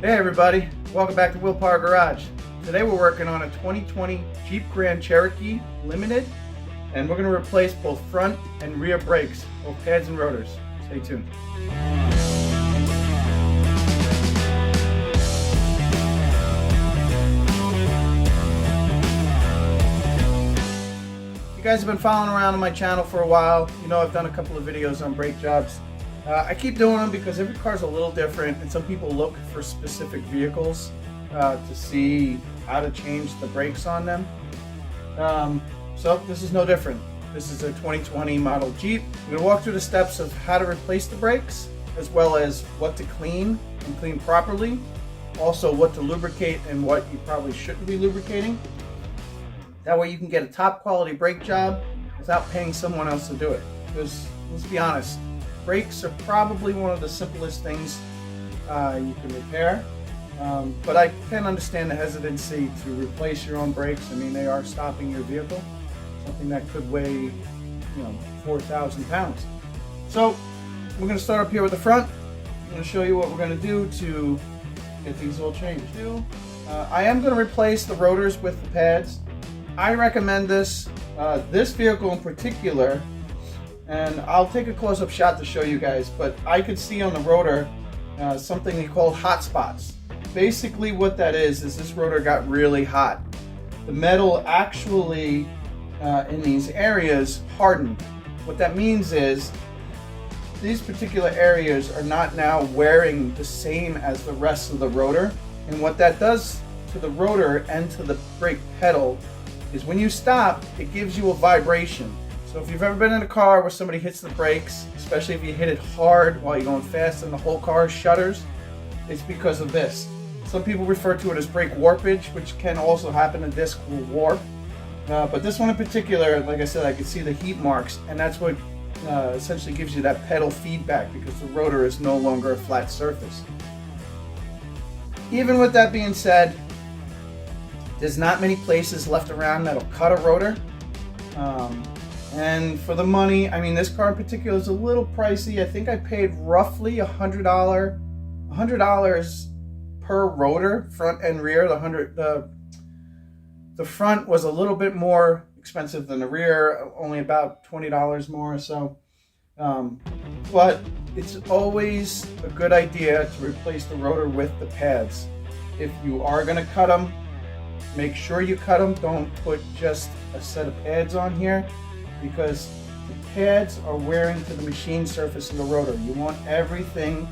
Hey everybody, welcome back to Will Power Garage. Today we're working on a 2020 Jeep Grand Cherokee Limited, and we're going to replace both front and rear brakes, both pads and rotors. Stay tuned. You guys have been following around on my channel for a while. You know I've done a couple of videos on brake jobs. I keep doing them because every car is a little different, and some people look for specific vehicles to see how to change the brakes on them. So this is no different. This is a 2020 model Jeep. I'm going to walk through the steps of how to replace the brakes, as well as what to clean and clean properly. Also what to lubricate and what you probably shouldn't be lubricating. That way you can get a top quality brake job without paying someone else to do it. Because let's be honest, brakes are probably one of the simplest things you can repair, but I can understand the hesitancy to replace your own brakes. I mean, they are stopping your vehicle, something that could weigh, 4,000 pounds. So we're going to start up here with the front. I'm going to show you what we're going to do to get these all changed. I am going to replace the rotors with the pads. I recommend this vehicle in particular. And I'll take a close-up shot to show you guys, but I could see on the rotor something they call hot spots. Basically what that is this rotor got really hot. The metal actually in these areas hardened. What that means is these particular areas are not now wearing the same as the rest of the rotor. And what that does to the rotor and to the brake pedal is when you stop, it gives you a vibration. So if you've ever been in a car where somebody hits the brakes, especially if you hit it hard while you're going fast and the whole car shudders, it's because of this. Some people refer to it as brake warpage, which can also happen. A disc will warp. But this one in particular, like I said, I could see the heat marks, and that's what essentially gives you that pedal feedback, because the rotor is no longer a flat surface. Even with that being said, there's not many places left around that'll cut a rotor. And for the money, I mean, this car in particular is a little pricey. I think I paid roughly $100 per rotor, front and rear. The front was a little bit more expensive than the rear, only about $20 more or so. But it's always a good idea to replace the rotor with the pads. If you are going to cut them, make sure you cut them. Don't put just a set of pads on here, because the pads are wearing to the machine surface of the rotor. You want everything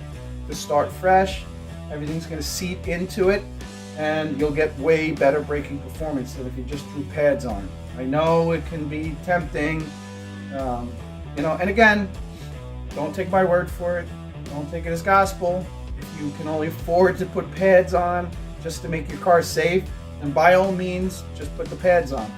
to start fresh. Everything's going to seep into it, and you'll get way better braking performance than if you just threw pads on. I know it can be tempting, and again, don't take my word for it. Don't take it as gospel. If you can only afford to put pads on just to make your car safe, then by all means, just put the pads on.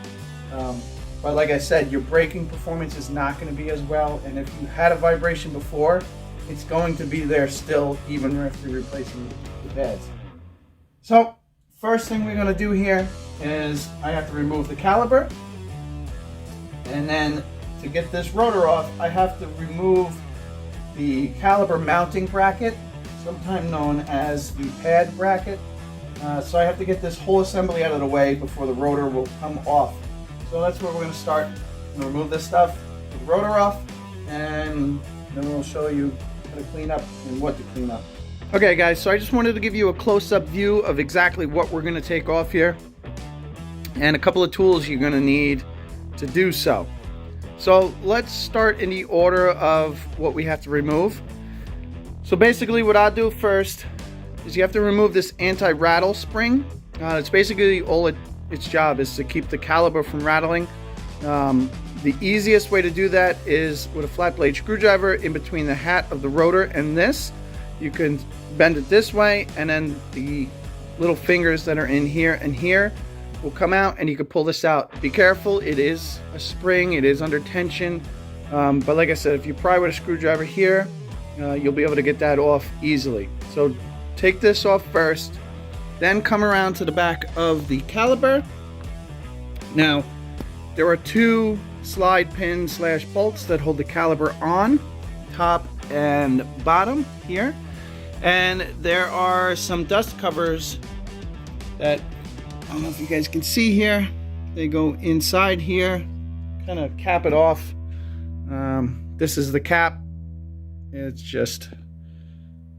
But like I said, your braking performance is not going to be as well, and if you had a vibration before, it's going to be there still, even after replacing the pads. So, first thing we're going to do here is I have to remove the caliper, and then to get this rotor off, I have to remove the caliper mounting bracket, sometimes known as the pad bracket. So I have to get this whole assembly out of the way before the rotor will come off. So that's where we're going to start. I'm going to remove this stuff, get the rotor off, and then we'll show you how to clean up and what to clean up. Okay guys, so I just wanted to give you a close-up view of exactly what we're going to take off here, and a couple of tools you're going to need to do so. So let's start in the order of what we have to remove. So basically what I'll do first is you have to remove this anti-rattle spring. It's basically all its job is to keep the caliper from rattling. The easiest way to do that is with a flat blade screwdriver in between the hat of the rotor and this. You can bend it this way, and then the little fingers that are in here and here will come out, and you can pull this out. Be careful, it is a spring, it is under tension, but like I said, if you pry with a screwdriver here, you'll be able to get that off easily. So take this off first, then come around to the back of the caliper. Now, there are two slide pins / bolts that hold the caliper on, top and bottom here. And there are some dust covers that, I don't know if you guys can see here. They go inside here, kind of cap it off. This is the cap. It's just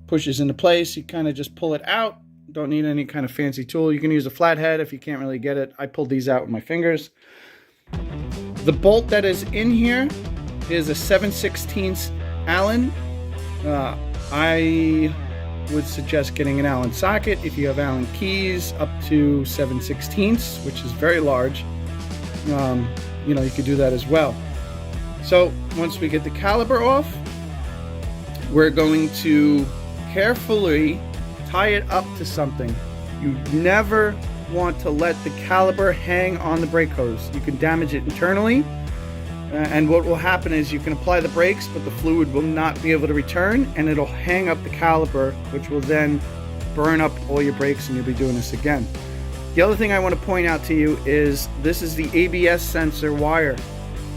pushes into place. You kind of just pull it out. Don't need any kind of fancy tool. You can use a flathead if you can't really get it. I pulled these out with my fingers. The bolt that is in here is a 7/16 Allen. I would suggest getting an Allen socket if you have Allen keys up to 7/16, which is very large. You know, you could do that as well. So once we get the caliper off, we're going to carefully tie it up to something. You never want to let the caliper hang on the brake hose. You can damage it internally, and what will happen is you can apply the brakes, but the fluid will not be able to return, and it'll hang up the caliper, which will then burn up all your brakes, and you'll be doing this again. The other thing I want to point out to you is this is the ABS sensor wire.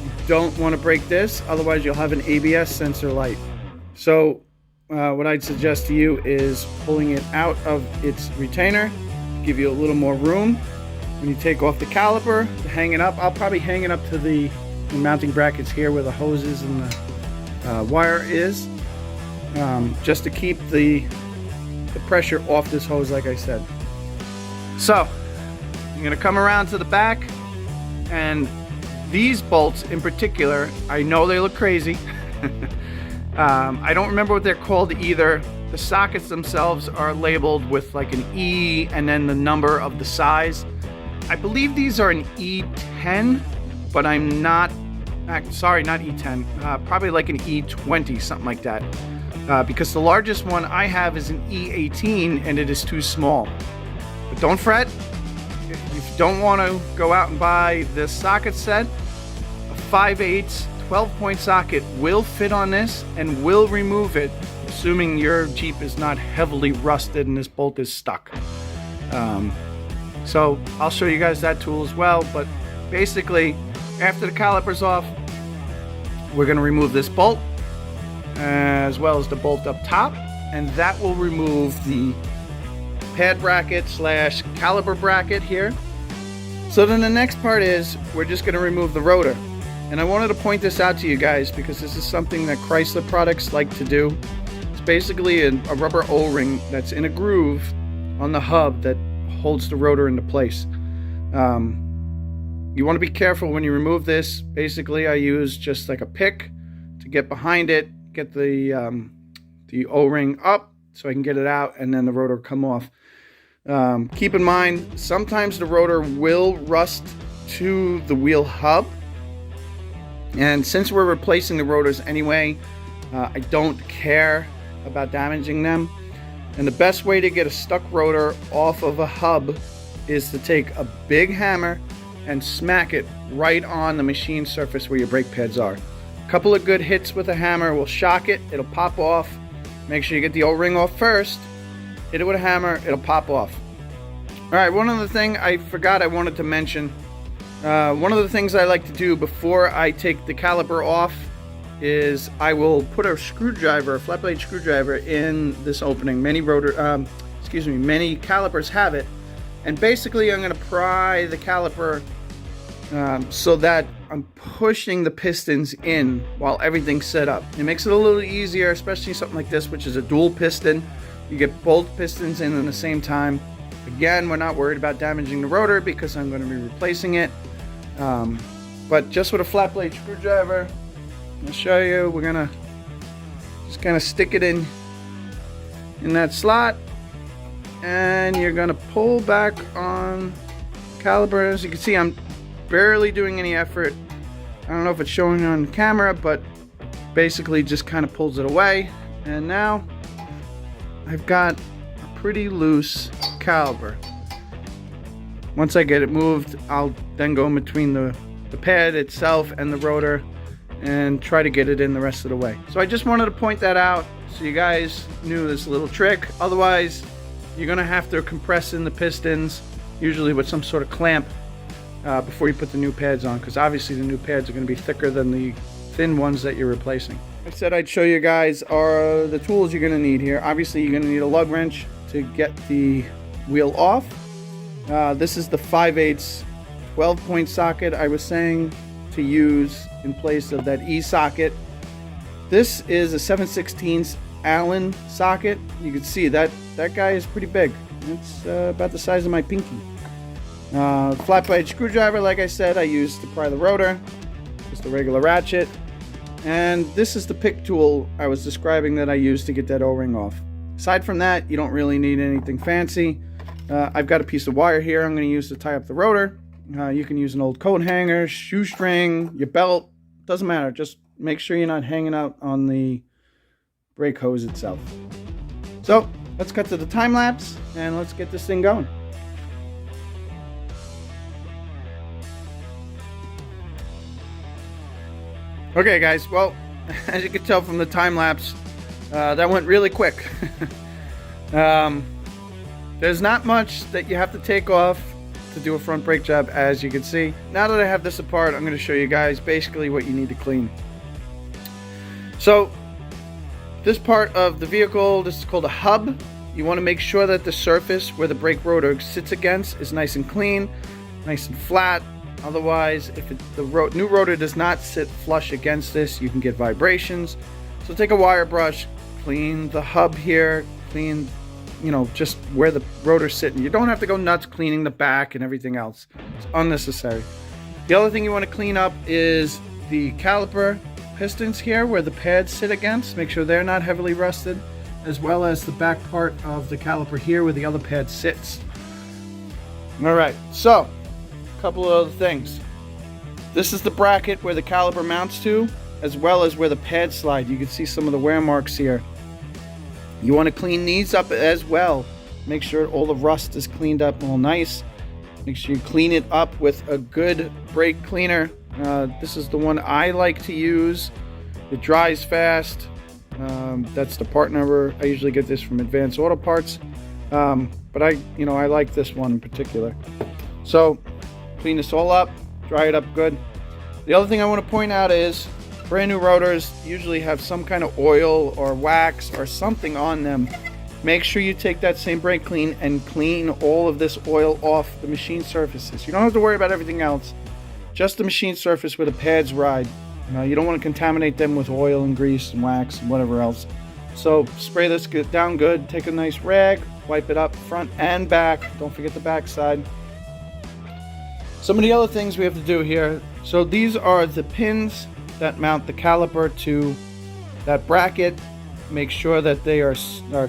You don't want to break this, otherwise you'll have an ABS sensor light. So what I'd suggest to you is pulling it out of its retainer, give you a little more room. When you take off the caliper, to hang it up, I'll probably hang it up to the mounting brackets here where the hoses and the wire is, just to keep the pressure off this hose, like I said. So I'm going to come around to the back, and these bolts in particular, I know they look crazy. I don't remember what they're called either. The sockets themselves are labeled with like an E and then the number of the size. I believe these are an E10, but I'm not, sorry, not E10, probably like an E20, something like that. Because the largest one I have is an E18 and it is too small. But don't fret, if you don't want to go out and buy this socket set, a 5/8 12-point socket will fit on this and will remove it, assuming your Jeep is not heavily rusted and this bolt is stuck. So I'll show you guys that tool as well, but basically after the caliper's off, we're going to remove this bolt as well as the bolt up top, and that will remove the pad bracket slash caliper bracket here. So then the next part is we're just going to remove the rotor. And I wanted to point this out to you guys because this is something that Chrysler products like to do. It's basically a rubber O-ring that's in a groove on the hub that holds the rotor into place. You want to be careful when you remove this. Basically, I use just like a pick to get behind it, get the O-ring up so I can get it out, and then the rotor come off. Keep in mind, sometimes the rotor will rust to the wheel hub. And since we're replacing the rotors anyway, I don't care about damaging them. And the best way to get a stuck rotor off of a hub is to take a big hammer and smack it right on the machine surface where your brake pads are. A couple of good hits with a hammer will shock it, it'll pop off. Make sure you get the O-ring off first. Hit it with a hammer, it'll pop off. Alright, one other thing I forgot I wanted to mention. One of the things I like to do before I take the caliper off is I will put a screwdriver, a flat blade screwdriver in this opening. Many calipers have it. And basically I'm going to pry the caliper so that I'm pushing the pistons in while everything's set up. It makes it a little easier, especially something like this, which is a dual piston. You get both pistons in at the same time. Again, we're not worried about damaging the rotor because I'm going to be replacing it. But just with a flat blade screwdriver, I'll show you. We're gonna just kind of stick it in that slot, and you're gonna pull back on caliper. As you can see, I'm barely doing any effort. I don't know if it's showing on camera, but basically just kind of pulls it away, and now I've got a pretty loose caliper. Once I get it moved, I'll then go in between the pad itself and the rotor and try to get it in the rest of the way. So I just wanted to point that out so you guys knew this little trick. Otherwise, you're gonna have to compress in the pistons, usually with some sort of clamp, before you put the new pads on, because obviously the new pads are gonna be thicker than the thin ones that you're replacing. I said I'd show you guys are the tools you're going to need here. Obviously, you're going to need a lug wrench to get the wheel off. This is the 5/8 12-point socket I was saying to use in place of that E socket. This is a 7/16 Allen socket. You can see that guy is pretty big. It's about the size of my pinky. Flat blade screwdriver, like I said, I used to pry the rotor. Just a regular ratchet. And this is the pick tool I was describing that I used to get that O-ring off. Aside from that, you don't really need anything fancy. I've got a piece of wire here I'm going to use to tie up the rotor. You can use an old coat hanger, shoestring, your belt. Doesn't matter. Just make sure you're not hanging out on the brake hose itself. So let's cut to the time lapse and let's get this thing going. Okay guys, well, as you can tell from the time lapse, that went really quick. There's not much that you have to take off to do a front brake job, as you can see. Now that I have this apart, I'm going to show you guys basically what you need to clean. So this part of the vehicle, this is called a hub. You want to make sure that the surface where the brake rotor sits against is nice and clean, nice and flat. Otherwise, if the new rotor does not sit flush against this, you can get vibrations. So take a wire brush, clean the hub here, clean, you know, just where the rotor's sitting. You don't have to go nuts cleaning the back and everything else. It's unnecessary. The other thing you want to clean up is the caliper pistons here where the pads sit against. Make sure they're not heavily rusted, as well as the back part of the caliper here where the other pad sits. All right, so couple of other things. This is the bracket where the caliper mounts to, as well as where the pads slide. You can see some of the wear marks here. You want to clean these up as well. Make sure all the rust is cleaned up all nice. Make sure you clean it up with a good brake cleaner. This is the one I like to use. It dries fast. That's the part number. I usually get this from Advanced Auto Parts, but I like this one in particular. So clean this all up, dry it up good. The other thing I want to point out is brand new rotors usually have some kind of oil or wax or something on them. Make sure you take that same brake clean and clean all of this oil off the machine surfaces. You don't have to worry about everything else, just the machine surface where the pads ride. You don't want to contaminate them with oil and grease and wax and whatever else. So spray this down good, take a nice rag, wipe it up front and back. Don't forget the back side. Some of the other things we have to do here. So these are the pins that mount the caliper to that bracket. Make sure that they are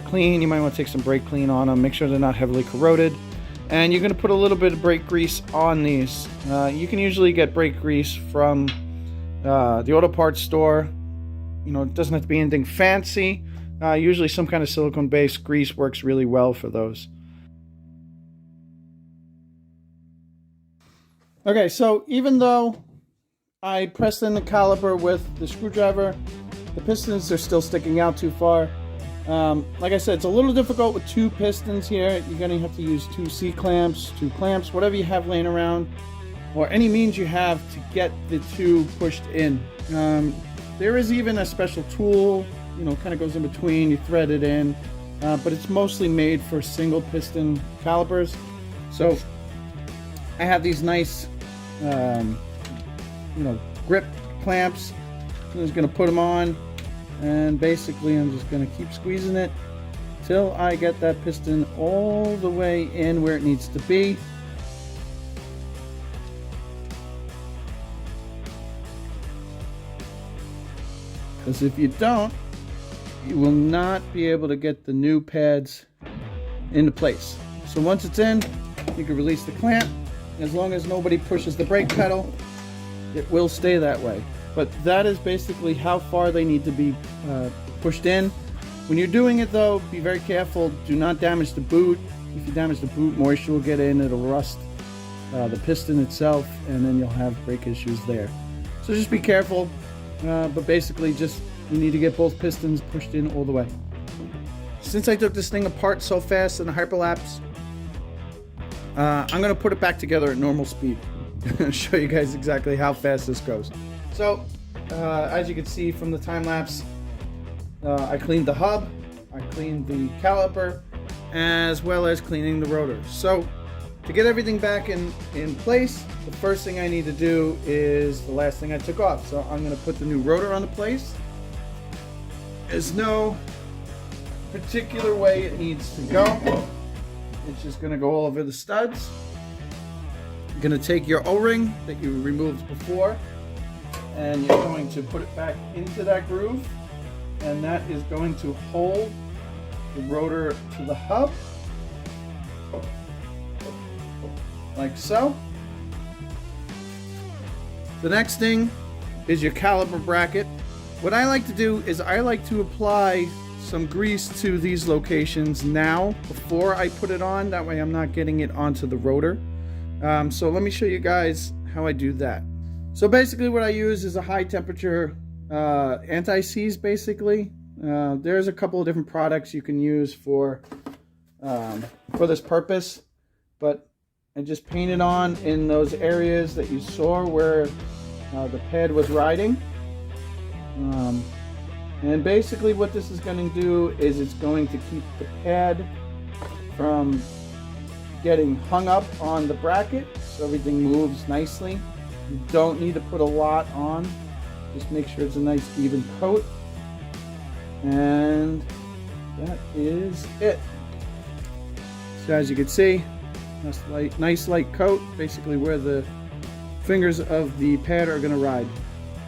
clean. You might want to take some brake clean on them. Make sure they're not heavily corroded. And you're going to put a little bit of brake grease on these. You can usually get brake grease from the auto parts store. You know, it doesn't have to be anything fancy. Usually some kind of silicone-based grease works really well for those. Okay, so even though I pressed in the caliper with the screwdriver, the pistons are still sticking out too far. Like I said, it's a little difficult with two pistons here. You're going to have to use two C-clamps, two clamps, whatever you have laying around, or any means you have to get the two pushed in. There is even a special tool, you know, kind of goes in between, you thread it in, but it's mostly made for single piston calipers. So I have these nice grip clamps. I'm just going to put them on, and basically I'm just going to keep squeezing it till I get that piston all the way in where it needs to be. Because if you don't, you will not be able to get the new pads into place. So once it's in, you can release the clamp. As long as nobody pushes the brake pedal, it will stay that way. But that is basically how far they need to be pushed in. When you're doing it though, be very careful. Do not damage the boot. If you damage the boot, moisture will get in. It'll rust the piston itself, and then you'll have brake issues there. So just be careful. But basically just, you need to get both pistons pushed in all the way. Since I took this thing apart so fast in the Ft.Lbs, I'm going to put it back together at normal speed and show you guys exactly how fast this goes. So as you can see from the time lapse, I cleaned the hub, I cleaned the caliper, as well as cleaning the rotor. So to get everything back in place, the first thing I need to do is the last thing I took off. So I'm going to put the new rotor on the place. There's no particular way it needs to go. It's just going to go all over the studs. You're going to take your O-ring that you removed before, and you're going to put it back into that groove, and that is going to hold the rotor to the hub, like so. The next thing is your caliper bracket. What I like to do is I like to apply some grease to these locations now before I put it on. That way I'm not getting it onto the rotor. So let me show you guys how I do that. So basically what I use is a high temperature anti-seize basically. There's a couple of different products you can use for this purpose, but I just paint it on in those areas that you saw where the pad was riding. And basically what this is going to do is it's going to keep the pad from getting hung up on the bracket, so everything moves nicely. You don't need to put a lot on, just make sure it's a nice even coat. And that is it. So as you can see, nice light coat, basically where the fingers of the pad are going to ride.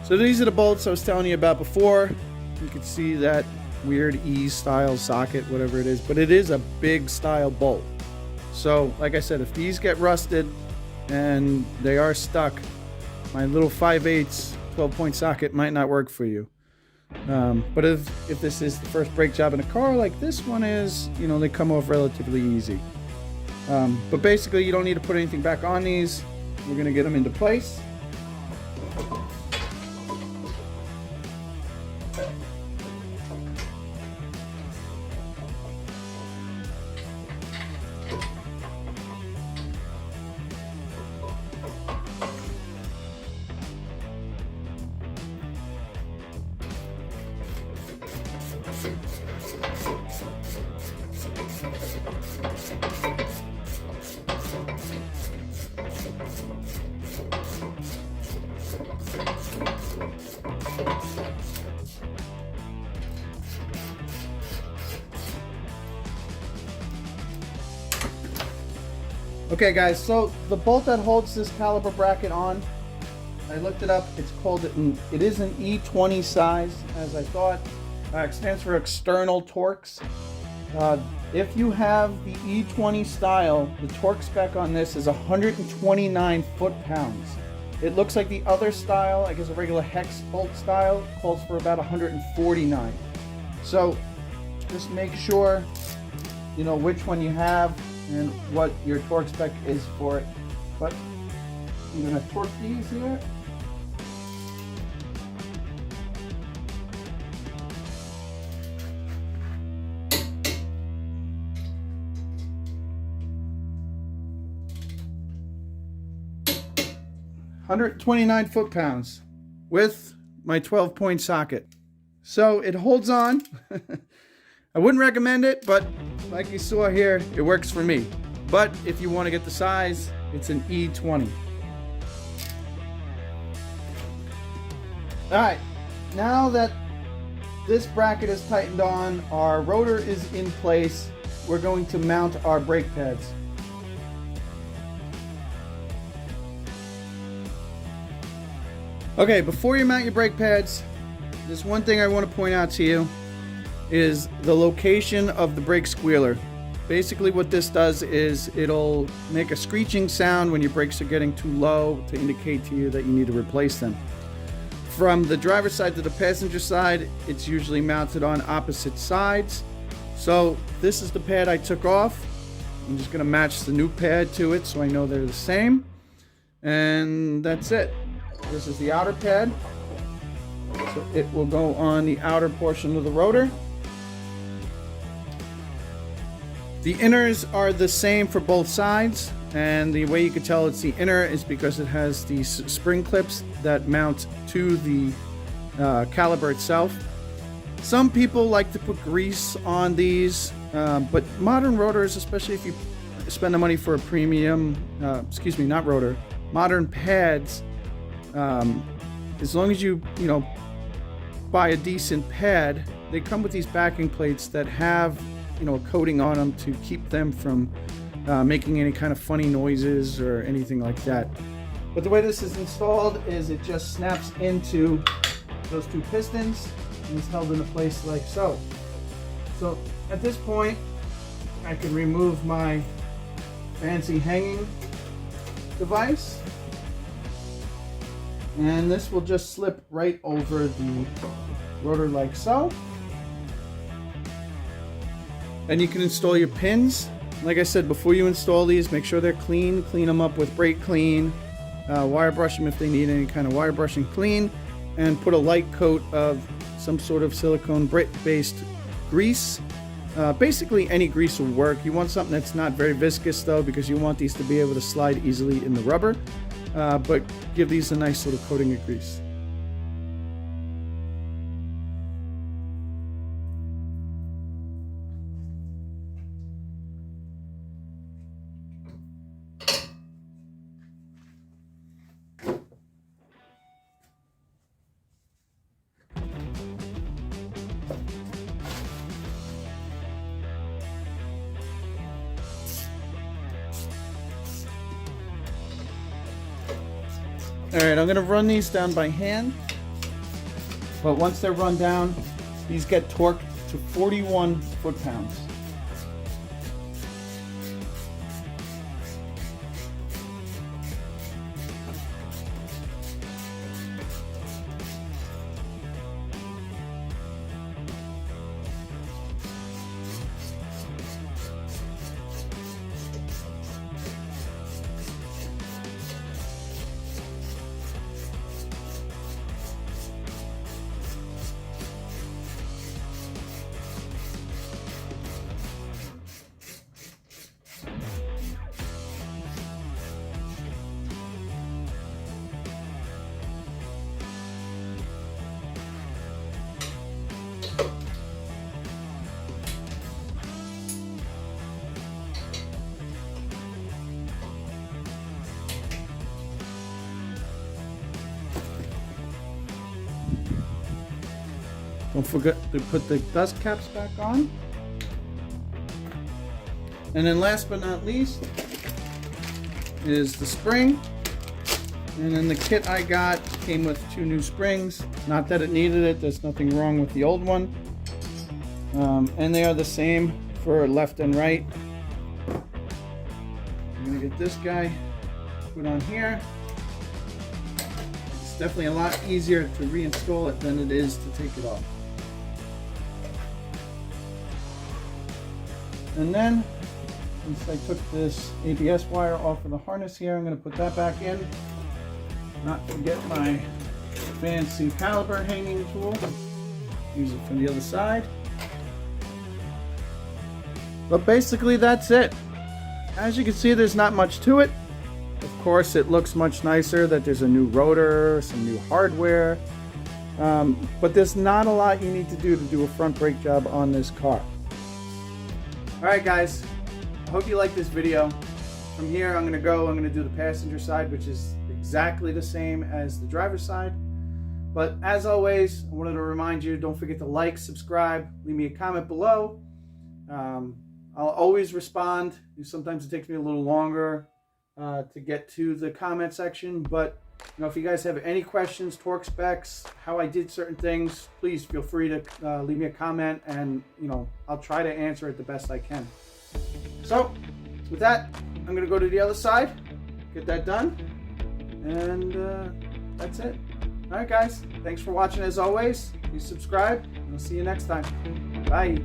So these are the bolts I was telling you about before. You can see that weird E style socket, whatever it is, but it is a big style bolt. So like I said, if these get rusted and they are stuck, my little 5/8 12-point socket might not work for you. But if this is the first brake job in a car like this one is, you know, they come off relatively easy. But basically you don't need to put anything back on these. We're going to get them into place. Okay guys, so the bolt that holds this caliper bracket on, I looked it up, it is an E20 size, as I thought. It stands for external Torx. If you have the E20 style, the torque spec on this is 129 foot-pounds. It looks like the other style, I guess a regular hex bolt style, calls for about 149. So just make sure you know which one you have and what your torque spec is for it. But I'm gonna torque these here. $129 foot-pounds with my 12-point socket. So it holds on. I wouldn't recommend it, but like you saw here, it works for me. But if you want to get the size, it's an E20. Alright, now that this bracket is tightened on, our rotor is in place, we're going to mount our brake pads. Okay, before you mount your brake pads, there's one thing I want to point out to you is the location of the brake squealer. Basically what this does is it'll make a screeching sound when your brakes are getting too low to indicate to you that you need to replace them. From the driver's side to the passenger side, it's usually mounted on opposite sides. So this is the pad I took off. I'm just going to match the new pad to it so I know they're the same. And that's it. This is the outer pad. So it will go on the outer portion of the rotor. The inners are the same for both sides, and the way you can tell it's the inner is because it has these spring clips that mount to the caliper itself. Some people like to put grease on these, but modern rotors, especially if you spend the money for a premium, not rotor, modern pads, as long as you buy a decent pad, they come with these backing plates that have a coating on them to keep them from making any kind of funny noises or anything like that. But the way this is installed is it just snaps into those two pistons and is held into place like so. So at this point, I can remove my fancy hanging device, and this will just slip right over the rotor like so. And you can install your pins. Like I said, before you install these, make sure they're clean. Clean them up with brake clean. Wire brush them if they need any kind of wire brushing clean. And put a light coat of some sort of silicone based grease. Basically any grease will work. You want something that's not very viscous though, because you want these to be able to slide easily in the rubber. But give these a nice little coating of grease. Alright, I'm going to run these down by hand, but once they're run down, these get torqued to 41 foot-pounds. Don't forget to put the dust caps back on. And then last but not least is the spring. And then the kit I got came with 2 new springs. Not that it needed it, there's nothing wrong with the old one. And they are the same for left and right. I'm gonna get this guy put on here. It's definitely a lot easier to reinstall it than it is to take it off. And then, since I took this ABS wire off of the harness here, I'm going to put that back in. Not forget my fancy caliper hanging tool. Use it from the other side. But basically that's it. As you can see, there's not much to it. Of course, it looks much nicer that there's a new rotor, some new hardware. But there's not a lot you need to do a front brake job on this car. Alright guys, I hope you like this video. From here I'm going to do the passenger side, which is exactly the same as the driver's side. But as always, I wanted to remind you, don't forget to like, subscribe, leave me a comment below. I'll always respond. Sometimes it takes me a little longer to get to the comment section, but if you guys have any questions, torque specs, how I did certain things, please feel free to leave me a comment, and I'll try to answer it the best I can. So with that, I'm going to go to the other side, get that done, and that's it. Alright guys, thanks for watching as always. Please subscribe, and I'll see you next time. Bye.